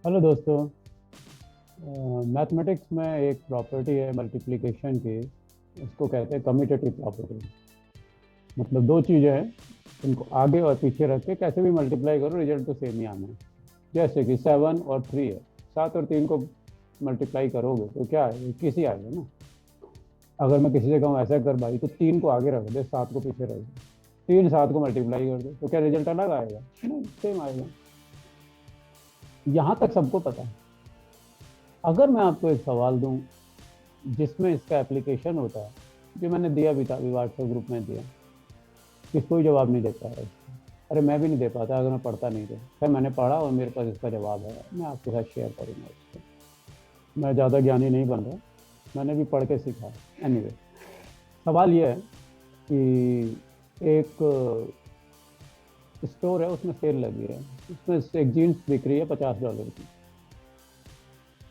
Hello दोस्तों। Mathematics में एक प्रॉपर्टी है मल्टीप्लिकेशन की। उसको कहते हैं कम्यूटेटिव प्रॉपर्टी। मतलब दो चीज़ें हैं, उनको आगे और पीछे रख के कैसे भी मल्टीप्लाई करो रिजल्ट तो सेम ही आना है। जैसे कि 7 और 3 है, 7 और 3 को मल्टीप्लाई करोगे तो क्या है, 21 ही आएगा ना। अगर मैं किसी से कहूँ ऐसा कर भाई तो 3 को आगे रख दे, 7 को पीछे रख दे, 3 7 को मल्टीप्लाई कर दे तो क्या रिजल्ट अलग आएगा? नहीं, सेम आएगा। यहाँ तक सबको पता है। अगर मैं आपको एक सवाल दूं जिसमें इसका एप्लीकेशन होता है, जो मैंने दिया भी था, अभी व्हाट्सएप ग्रुप में दिया, कि कोई जवाब नहीं दे पा रहा इसका। अरे मैं भी नहीं दे पाता अगर मैं पढ़ता नहीं था। खैर मैंने पढ़ा और मेरे पास इसका जवाब है, मैं आपके साथ शेयर करूँगा इसको। मैं ज़्यादा ज्ञानी नहीं बन रहा, मैंने भी पढ़ के सीखा है। एनीवे, सवाल ये है कि एक स्टोर है, उसमें सेल लगी है, उसमें एक जीन्स बिक रही है $50 की।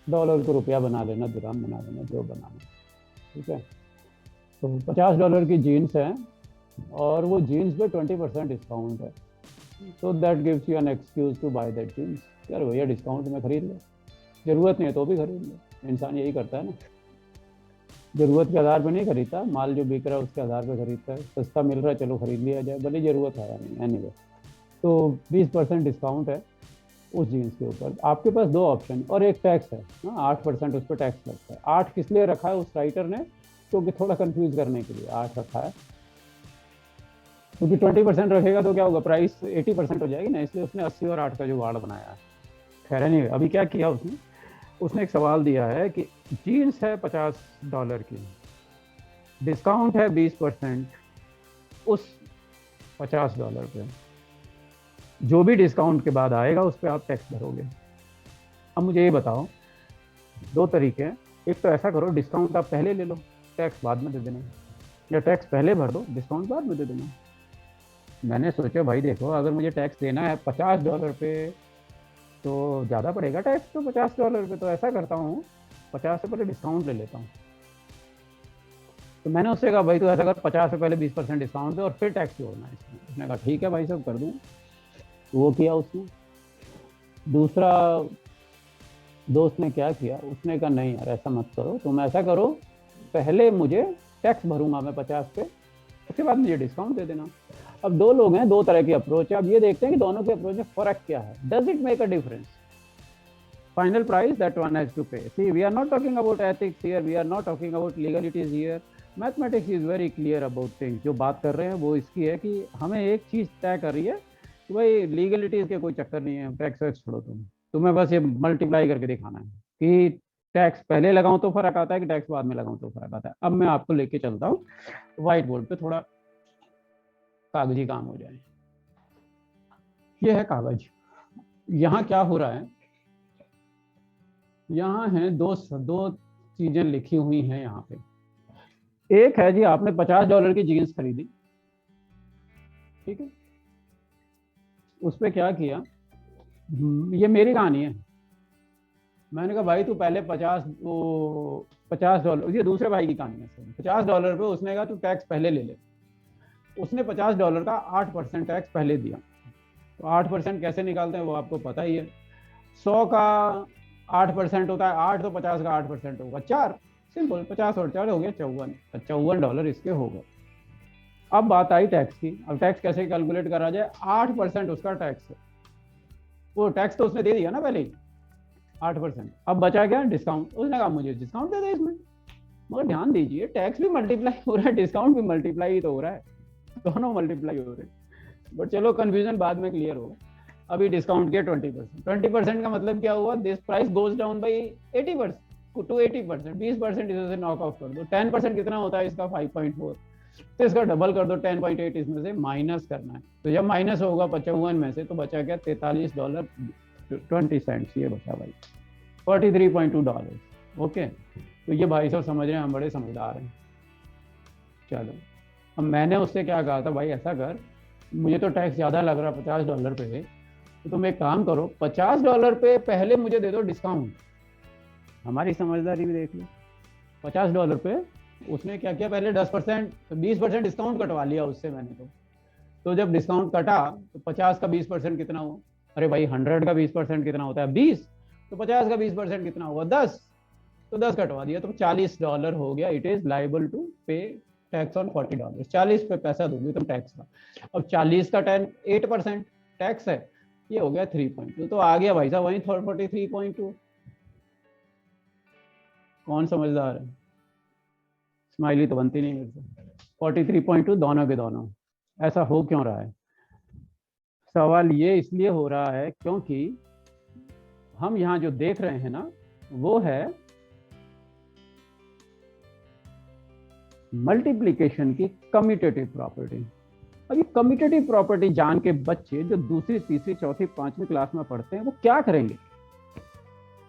डॉलर को रुपया बना लेना, दिरहम बना लेना, जो बनाना। ठीक है, तो $50 की जीन्स है और वो जीन्स पे 20% डिस्काउंट है। तो that gives you an excuse to buy that jeans. यार भैया डिस्काउंट में खरीद लो, जरूरत नहीं है तो भी खरीद लो। इंसान यही करता है ना, जरूरत के आधार पर नहीं खरीदता, माल जो बिक रहा है उसके आधार पर खरीदता है। सस्ता मिल रहा है चलो खरीद लिया जाए, भले जरूरत है या नहीं। एनीवे, तो 20% डिस्काउंट है उस जीन्स के ऊपर। आपके पास दो ऑप्शन और एक टैक्स है। हाँ, 8% उस पर टैक्स लगता है। 8 किस लिए रखा है उस राइटर ने? क्योंकि थोड़ा कंफ्यूज करने के लिए 8 रखा है, क्योंकि 20% रखेगा तो क्या होगा, प्राइस 80% हो जाएगी ना, इसलिए उसने 80 और 8 का जुगाड़ बनाया है। खैर नहीं, अभी क्या किया उसने, उसने एक सवाल दिया है कि जीन्स है $50 की, डिस्काउंट है 20% उस $50 पे, जो भी डिस्काउंट के बाद आएगा उस पर आप टैक्स भरोगे। अब मुझे ये बताओ, दो तरीके हैं। एक तो ऐसा करो, डिस्काउंट आप पहले ले लो, टैक्स बाद में दे देना, या टैक्स पहले भर दो, डिस्काउंट बाद में दे देना। मैंने सोचा भाई देखो, अगर मुझे टैक्स देना है $50 पे तो ज़्यादा पड़ेगा टैक्स, तो $50 पे तो ऐसा करता हूँ, 50 से पहले डिस्काउंट ले लेता हूँ। तो मैंने उससे कहा भाई तो ऐसा कर, 50 से पहले 20% डिस्काउंट दे और फिर टैक्स जोड़ना है इसमें। उसने कहा ठीक है भाई साहब कर दूँ। तो वो किया उसने। दूसरा दोस्त ने क्या किया, उसने कहा नहीं यार ऐसा मत करो, तुम ऐसा करो, पहले मुझे टैक्स भरूंगा मैं 50 पे, उसके बाद मुझे डिस्काउंट दे देना। अब दो लोग हैं, दो तरह की अप्रोच है। अब ये देखते हैं कि दोनों के अप्रोच में फर्क क्या है। Does it make a difference? Final price that one has to pay. See, we are not talking about ethics here, we are not talking about legalities here. Mathematics is very clear about things. जो बात कर रहे हैं वो इसकी है कि हमें एक चीज तय कर रही है कि भाई लीगलिटीज के कोई चक्कर नहीं है, टैक्स वैक्स छोड़ो, तुम्हें बस ये मल्टीप्लाई करके दिखाना है कि टैक्स पहले लगाऊं तो फर्क आता है कि टैक्स बाद में लगाऊं तो फर्क आता है। अब मैं आपको लेके चलता हूँ व्हाइट बोर्ड पे, थोड़ा कागजी काम हो जाए। ये है कागज। यहाँ क्या हो रहा है, यहाँ है दो दो चीजें लिखी हुई हैं यहाँ पे। एक है जी, आपने $50 की जीन्स खरीदी, ठीक है, उस पर क्या किया, ये मेरी कहानी है। मैंने कहा भाई तू पहले 50 $50, ये दूसरे भाई की कहानी है। $50 पे उसने कहा तू टैक्स पहले ले ले। उसने $50 का 8% टैक्स पहले दिया। तो 8% कैसे निकालते हैं वो आपको पता ही है। 100 का 8% होता है 8, तो 50 का 8% होगा 4। सिंपल, 50 और 4 हो गया 54। $54 इसके हो गए। अब बात आई टैक्स की। अब टैक्स कैसे कैलकुलेट करा जाए? 8% उसका टैक्स है, वो टैक्स तो उसने दे दिया ना पहले ही, 8%। अब बचा क्या? डिस्काउंट। उसने कहा मुझे डिस्काउंट दे दे इसमें। मगर ध्यान दीजिए, टैक्स भी मल्टीप्लाई हो रहा है, डिस्काउंट भी मल्टीप्लाई ही तो हो रहा है, दोनों मल्टीप्लाई हो रहे हैं। बट चलो कन्फ्यूजन बाद में क्लियर होगा। अभी डिस्काउंट किया 20%। 20% का मतलब क्या हुआ? This price goes down by 80% to 80%। 20% इसे नॉक ऑफ कर दो। 10% कितना होता है इसका? 5.4। तो इसका डबल कर दो, 10.8 इसमें से माइनस करना है। तो जब माइनस होगा 55 में से, तो बचा क्या? $43.20। ये बचा भाई $43.2। ओके, तो ये भाई साहब समझ रहे हैं, हम बड़े समझदार हैं। चलो, अब मैंने उससे क्या कहा था, भाई ऐसा कर, मुझे तो टैक्स ज़्यादा लग रहा $50 पे, तो तुम एक काम करो, $50 पे पहले मुझे दे दो डिस्काउंट। हमारी समझदारी भी देख लो। $50 पे उसने क्या किया, पहले 10%, 20% डिस्काउंट कटवा लिया उससे मैंने। तो जब डिस्काउंट कटा तो 50 का 20% कितना हुआ? अरे भाई 100 का 20% कितना होता है? 20। तो 50 का 20% कितना हुआ? 10। तो 10 कटवा दिया तो $40 हो गया। इट इज लाइबल टू पे टैक्स ऑन $40। 40 पे पैसा दोगे तुम टैक्स का। अब 40 का 8% टैक्स है, ये हो गया 3.2। तो आ गया भाई साहब वही 43.2। कौन समझदार है? स्माइली तो बनती नहीं मेरे से। 43.2 दोनों के दोनों। ऐसा हो क्यों रहा है? सवाल ये इसलिए हो रहा है क्योंकि हम यहाँ जो देख रहे हैं ना, वो है मल्टीप्लिकेशन की कम्यूटेटिव प्रॉपर्टी। अब ये कम्यूटेटिव प्रॉपर्टी जान के बच्चे जो दूसरी, तीसरी, चौथी, पांचवी क्लास में पढ़ते हैं वो क्या करेंगे?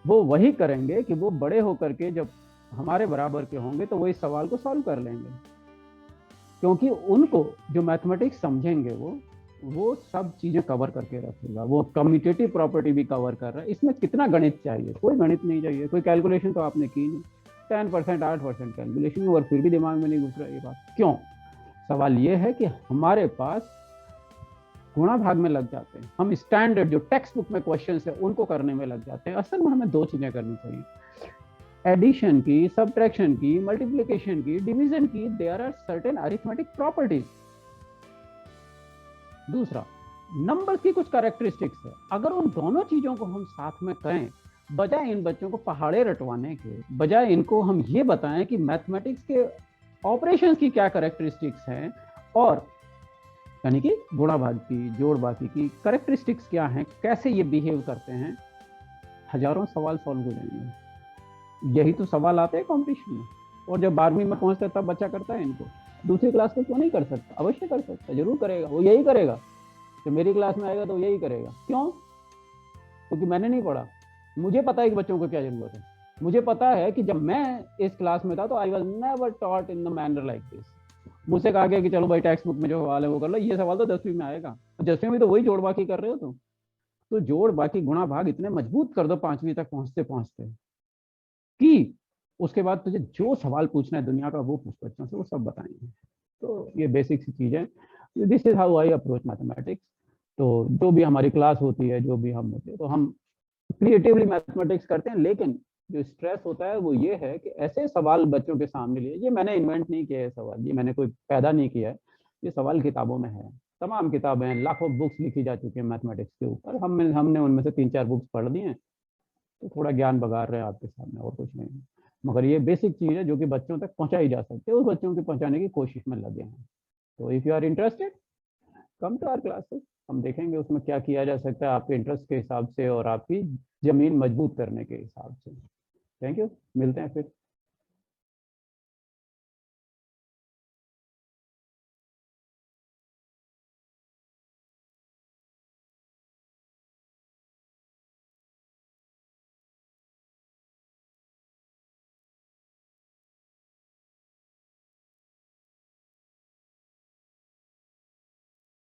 वो वही करेंगे कि वो बड़े होकर के जब हमारे बराबर के होंगे तो वो इस सवाल को सॉल्व कर लेंगे, क्योंकि उनको जो मैथमेटिक्स समझेंगे वो सब चीजें कवर करके रखेगा। वो कम्यूटेटिव प्रॉपर्टी भी कवर कर रहा है। इसमें कितना गणित चाहिए? कोई गणित नहीं चाहिए, कोई कैलकुलेशन तो आपने की नहीं। 10%, 8% कैलकुलेशन, और फिर भी दिमाग में नहीं घुस रहा ये बात क्यों? सवाल ये है कि हमारे पास गुणा भाग में लग जाते हैं, हम स्टैंडर्ड जो टेक्स्ट बुक में क्वेश्चंस है उनको करने में लग जाते हैं। असल में हमें दो चीजें करनी चाहिए, एडिशन की, सब्ट्रैक्शन की, मल्टीप्लिकेशन की, डिवीजन की। There are certain arithmetic properties. दूसरा, नंबर की कुछ कैरेक्टरिस्टिक्स है। अगर उन दोनों चीजों को हम साथ में करें, बजाय इन बच्चों को पहाड़े रटवाने के, बजाय इनको हम ये बताएं कि मैथमेटिक्स के ऑपरेशंस की क्या कैरेक्टरिस्टिक्स हैं, और यानी कि गुणा भाग की, जोड़ बाकी की कैरेक्टरिस्टिक्स क्या हैं, कैसे ये बिहेव करते हैं, हजारों सवाल सॉल्व हो जाएंगे। यही तो सवाल आते हैं कॉम्पिटिशन में। और जब 12वीं में पहुंचता है तब बच्चा करता है इनको। दूसरी क्लास में क्यों नहीं कर सकता? अवश्य कर सकता, जरूर करेगा। वो यही करेगा, तो मेरी क्लास में आएगा तो यही करेगा। क्यों? क्योंकि मैंने नहीं पढ़ा। मुझे पता है कि बच्चों को क्या जरूरत है। मुझे पता है कि जब मैं इस क्लास में था तो I was never taught in the manner like this. मुझसे कहा गया कि चलो भाई टेक्स्ट बुक में जो सवाल है वो कर लो। ये सवाल तो 10वीं में आएगा। 10वीं में तो वही जोड़ बाकी कर रहे हो तुम। तो जोड़ बाकी गुणा भाग इतने मजबूत कर दो 5वीं तक पहुंचते पहुंचते कि उसके बाद तुझे जो सवाल पूछना है दुनिया का वो पूछ बच्चों से, वो सब बताएंगे। तो ये बेसिक सी चीज है। This is how I approach mathematics. तो जो भी हमारी क्लास होती है, जो भी हम होते हैं, तो हम क्रिएटिवली मैथमेटिक्स करते हैं। लेकिन जो स्ट्रेस होता है वो ये है कि ऐसे सवाल बच्चों के सामने लिए, ये मैंने इन्वेंट नहीं किया है सवाल, ये मैंने कोई पैदा नहीं किया है। ये सवाल किताबों में है, तमाम किताबें हैं, लाखों बुक्स लिखी जा चुकी है मैथमेटिक्स के ऊपर। हमने उनमें से 3-4 बुक्स पढ़ दी हैं, तो थोड़ा ज्ञान बघार रहे हैं आपके सामने, और कुछ नहीं। मगर ये बेसिक चीज़ है जो कि बच्चों तक पहुंचाई जा सकती है, उस बच्चों के पहुंचाने की कोशिश में लगे हैं। तो if you are interested, come to our classes. हम देखेंगे उसमें क्या किया जा सकता है आपके इंटरेस्ट के हिसाब से और आपकी जमीन मजबूत करने के हिसाब से। थैंक यू, मिलते हैं फिर।